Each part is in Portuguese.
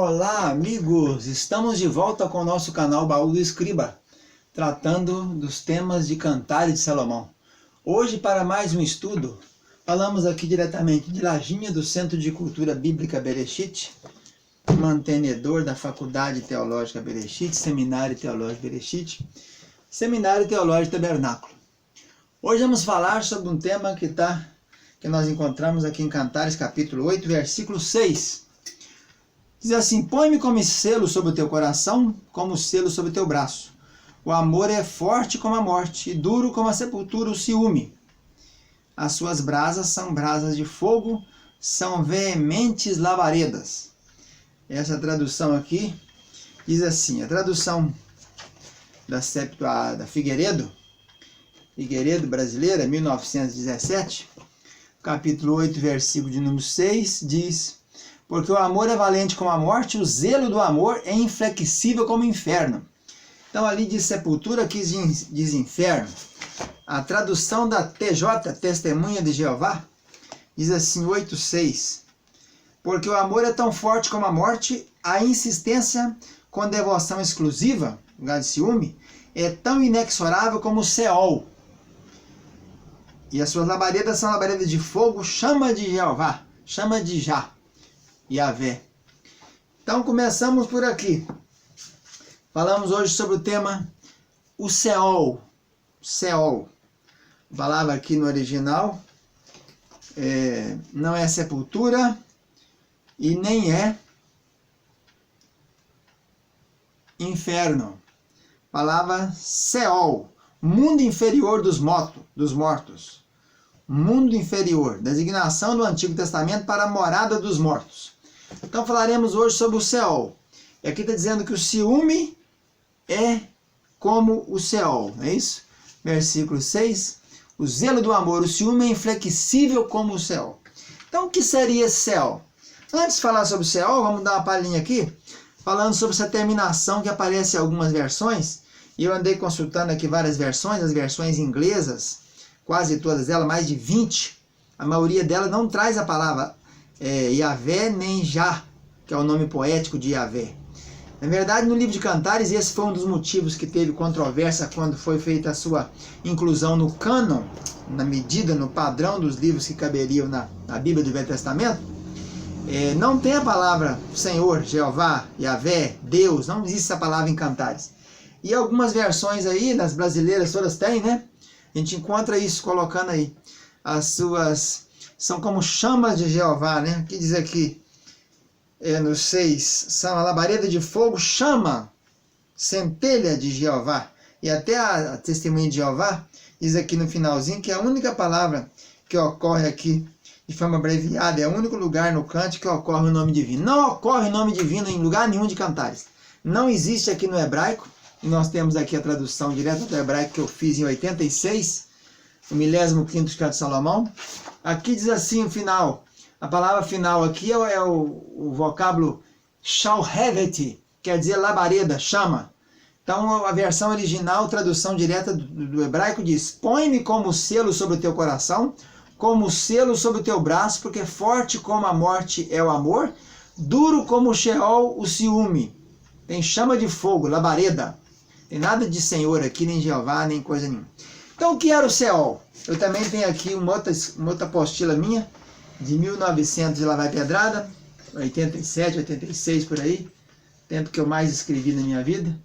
Olá, amigos! Estamos de volta com o nosso canal Baú do Escriba, tratando dos temas de Cantares de Salomão. Hoje, para mais um estudo, falamos aqui diretamente de Lajinha, do Centro de Cultura Bíblica Bereshit, mantenedor da Faculdade Teológica Bereshit, Seminário Teológico Bereshit, Seminário Teológico Tabernáculo. Hoje vamos falar sobre um tema que nós encontramos aqui em Cantares, capítulo 8, versículo 6. Diz assim: põe-me como selo sobre o teu coração, como selo sobre o teu braço. O amor é forte como a morte, e duro como a sepultura o ciúme. As suas brasas são brasas de fogo, são veementes labaredas. Essa tradução aqui diz assim, a tradução da Figueiredo brasileira, 1917, capítulo 8, versículo de número 6, diz: porque o amor é valente como a morte, o zelo do amor é inflexível como o inferno. Então ali diz sepultura, aqui diz inferno. A tradução da TJ, Testemunha de Jeová, diz assim, 8,6. Porque o amor é tão forte como a morte, a insistência com devoção exclusiva, lugar de ciúme, é tão inexorável como o Seol. E as suas labaredas são labaredas de fogo, chama de Jeová, chama de Já. Yahvé. Então começamos por aqui. Falamos hoje sobre o tema o Seol. Seol. A palavra aqui no original não é sepultura e nem é inferno. Palavra Seol. Mundo inferior dos mortos. Mundo inferior. Designação do Antigo Testamento para a morada dos mortos. Então falaremos hoje sobre o Seol. E aqui está dizendo que o ciúme é como o Seol, não é isso? Versículo 6. O zelo do amor, o ciúme é inflexível como o Seol. Então o que seria esse Seol? Antes de falar sobre o Seol, vamos dar uma palhinha aqui, falando sobre essa terminação que aparece em algumas versões. E eu andei consultando aqui várias versões, as versões inglesas, quase todas elas, mais de 20. A maioria delas não traz a palavra Yahvé nem Já, que é o nome poético de Yahvé. Na verdade, no livro de Cantares, esse foi um dos motivos que teve controvérsia quando foi feita a sua inclusão no cânon, na medida, no padrão dos livros que caberiam na Bíblia do Velho Testamento. Não tem a palavra Senhor, Jeová, Yahvé, Deus, não existe essa palavra em Cantares. E algumas versões aí, nas brasileiras todas tem, né? A gente encontra isso colocando aí. As suas são como chamas de Jeová, né? Aqui diz aqui, no 6, são a labareda de fogo, chama, centelha de Jeová. E até a testemunha de Jeová diz aqui no finalzinho que a única palavra que ocorre aqui de forma abreviada, é o único lugar no cântico que ocorre o nome divino. Não ocorre o nome divino em lugar nenhum de Cantares. Não existe aqui no hebraico. E nós temos aqui a tradução direta do hebraico que eu fiz em 86, o 15º Canto de Salomão. Aqui diz assim o final, a palavra final aqui é o vocábulo shalhevet, quer dizer labareda, chama. Então a versão original, tradução direta do hebraico diz: põe-me como selo sobre o teu coração, como selo sobre o teu braço, porque forte como a morte é o amor, duro como o Sheol o ciúme. Tem chama de fogo, labareda. Tem nada de Senhor aqui, nem Jeová, nem coisa nenhuma. Então, o que era o Seol? Eu também tenho aqui uma outra apostila minha, de 1900 e lá vai pedrada, 87, 86 por aí, tempo que eu mais escrevi na minha vida.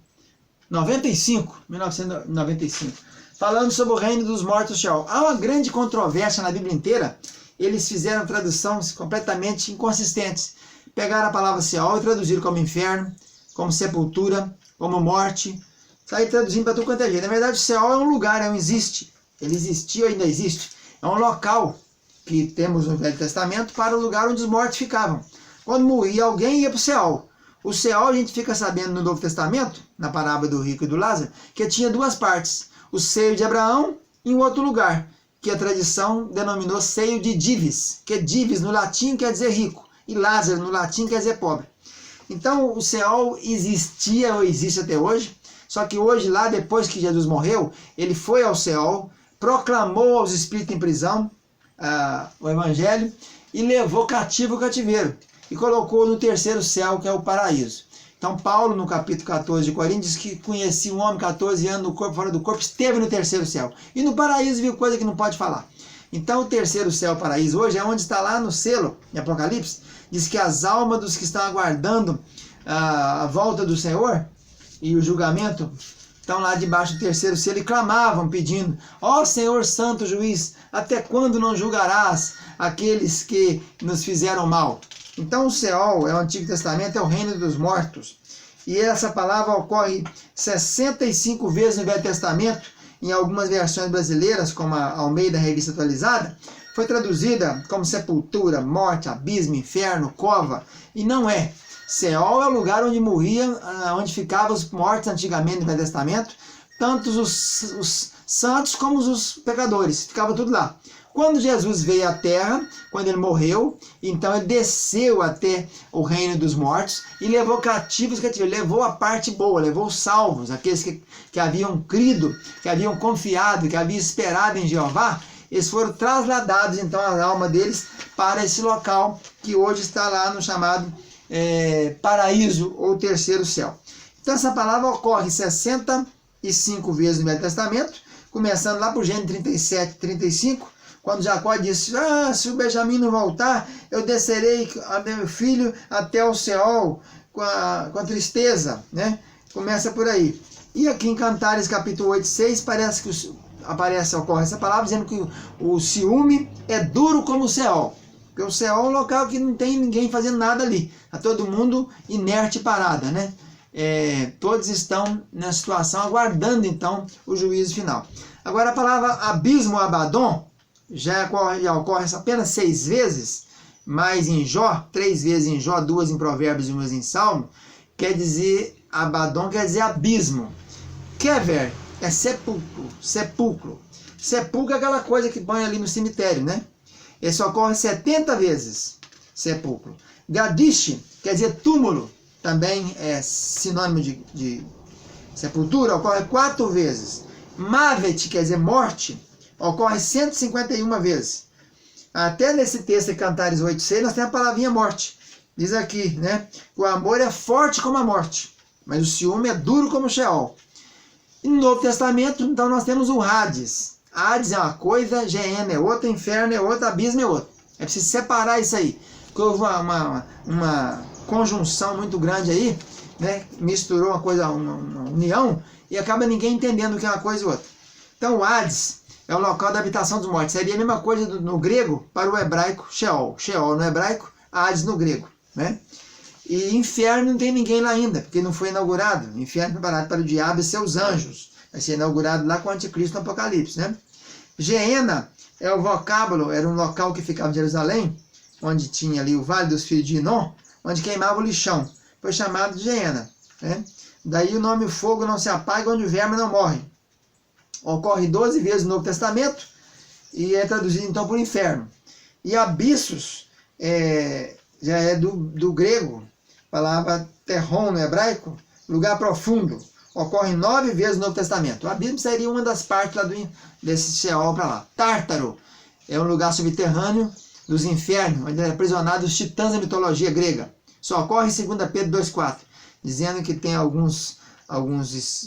1995. Falando sobre o reino dos mortos, Seol. Há uma grande controvérsia na Bíblia inteira. Eles fizeram traduções completamente inconsistentes. Pegaram a palavra Seol e traduziram como inferno, como sepultura, como morte. Saí traduzindo para tudo quanto é jeito. Na verdade, o Seol é um lugar, existe. Ele existiu, ainda existe. É um local que temos no Velho Testamento para o lugar onde os mortos ficavam. Quando morria alguém, ia para o Seol. O Seol, a gente fica sabendo no Novo Testamento, na parábola do rico e do Lázaro, que tinha duas partes. O seio de Abraão e um outro lugar, que a tradição denominou seio de Dives, que Dives no latim quer dizer rico, e Lázaro no latim quer dizer pobre. Então, o Seol existia ou existe até hoje. Só que hoje lá, depois que Jesus morreu, ele foi ao Seol, proclamou aos espíritos em prisão o evangelho e levou cativo o cativeiro. e colocou no terceiro céu, que é o paraíso. Então Paulo, no capítulo 14 de Coríntios, diz que conhecia um homem 14 anos no corpo, fora do corpo, esteve no terceiro céu. E no paraíso viu coisa que não pode falar. Então o terceiro céu, o paraíso, hoje é onde está lá no selo, em Apocalipse, diz que as almas dos que estão aguardando a volta do Senhor e o julgamento, estão lá debaixo do terceiro selo e clamavam, pedindo: ó Senhor Santo Juiz, até quando não julgarás aqueles que nos fizeram mal? Então o Seol, o Antigo Testamento, é o reino dos mortos. E essa palavra ocorre 65 vezes no Velho Testamento, em algumas versões brasileiras, como a Almeida Revista Atualizada, foi traduzida como sepultura, morte, abismo, inferno, cova, e não é. Seol é o lugar onde morriam, onde ficavam os mortos antigamente no Velho Testamento, tanto os santos como os pecadores, ficava tudo lá. Quando Jesus veio à Terra, quando ele morreu, então ele desceu até o reino dos mortos e levou cativos, levou a parte boa, levou os salvos, aqueles que haviam crido, que haviam confiado, que haviam esperado em Jeová. Eles foram trasladados, então, a alma deles para esse local que hoje está lá no chamado paraíso ou terceiro céu. Então essa palavra ocorre 65 vezes no Velho Testamento, começando lá por Gênesis 37, 35, quando Jacó disse: se o Benjamim não voltar, eu descerei a meu filho até o Seol com a tristeza, né? Começa por aí. E aqui em Cantares capítulo 8, 6, parece que ocorre essa palavra dizendo que o ciúme é duro como o Seol. Porque o Seol é um local que não tem ninguém fazendo nada ali. Está todo mundo inerte e parada, né? Todos estão na situação aguardando então o juízo final. Agora a palavra abismo, Abaddon, já ocorre apenas 6 vezes, mas em Jó, 3 vezes em Jó, 2 em Provérbios e 1 em Salmo, quer dizer, Abaddon quer dizer abismo. Kever é sepulcro, sepulcro. Sepulcro é aquela coisa que põe ali no cemitério, né? Esse ocorre 70 vezes, sepulcro. Gadish quer dizer túmulo, também é sinônimo de sepultura, ocorre 4 vezes. Mavet quer dizer morte, ocorre 151 vezes. Até nesse texto de Cantares 8,6 nós temos a palavrinha morte. Diz aqui, né? O amor é forte como a morte, mas o ciúme é duro como o Sheol. E no Novo Testamento, então, nós temos o Hades. Hades é uma coisa, Geena é outra, inferno é outra, abismo é outra. É preciso separar isso aí. Porque houve uma conjunção muito grande aí, né? Misturou uma coisa, uma união, e acaba ninguém entendendo o que é uma coisa e outra. Então o Hades é o local da habitação dos mortos. Seria a mesma coisa no grego para o hebraico Sheol. Sheol no hebraico, Hades no grego, né? E inferno não tem ninguém lá ainda, porque não foi inaugurado. Inferno preparado para o diabo e seus anjos. Vai ser inaugurado lá com o anticristo no Apocalipse, né? Geena é o vocábulo, era um local que ficava em Jerusalém, onde tinha ali o Vale dos Filhos de Inom, onde queimava o lixão. Foi chamado de Geena, né? Daí o nome fogo não se apaga, onde o verme não morre. Ocorre 12 vezes no Novo Testamento e é traduzido então por inferno. E abissos já é do grego, palavra terron no hebraico, lugar profundo. Ocorre 9 vezes no Novo Testamento. O abismo seria uma das partes lá desse Sheol para lá. Tártaro é um lugar subterrâneo dos infernos, onde é aprisionado os titãs da mitologia grega. Só ocorre em 2 Pedro 2,4, dizendo que tem alguns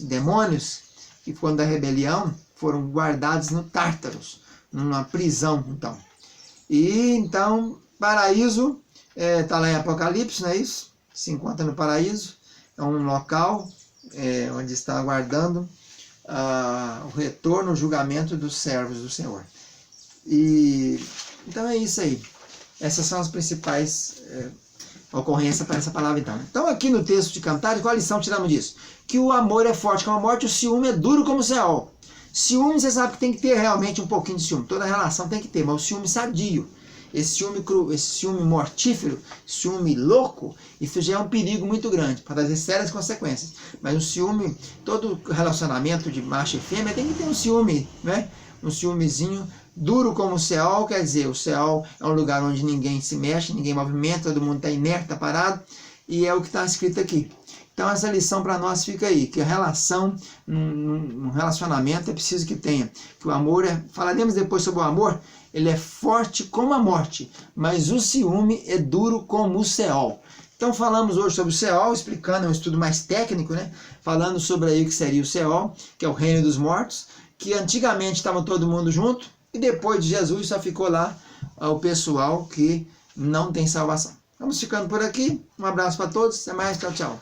demônios que, quando da rebelião, foram guardados no Tártaros, numa prisão, então. E, então, paraíso, está lá em Apocalipse, não é isso? Se encontra no paraíso, é um local onde está aguardando o retorno, o julgamento dos servos do Senhor. E, então é isso aí. Essas são as principais ocorrências para essa palavra, então. Então, aqui no texto de Cantares, qual a lição tiramos disso? Que o amor é forte como a morte, o ciúme é duro como o Seol. Ciúme, você sabe que tem que ter realmente um pouquinho de ciúme. Toda relação tem que ter, mas o ciúme sadio. Esse ciúme mortífero, ciúme louco, isso já é um perigo muito grande, para trazer sérias consequências. Mas o ciúme, todo relacionamento de macho e fêmea tem que ter um ciúme, né? Um ciúmezinho duro como o Seol, quer dizer, o Seol é um lugar onde ninguém se mexe, ninguém movimenta, todo mundo está inerte, está parado, e é o que está escrito aqui. Então essa lição para nós fica aí, que a relação, um relacionamento é preciso que tenha, que o amor falaremos depois sobre o amor, ele é forte como a morte, mas o ciúme é duro como o Seol. Então falamos hoje sobre o Seol, explicando, é um estudo mais técnico, né? Falando sobre aí o que seria o Seol, que é o reino dos mortos, que antigamente estava todo mundo junto, e depois de Jesus só ficou lá o pessoal que não tem salvação. Vamos ficando por aqui, um abraço para todos, até mais, tchau, tchau.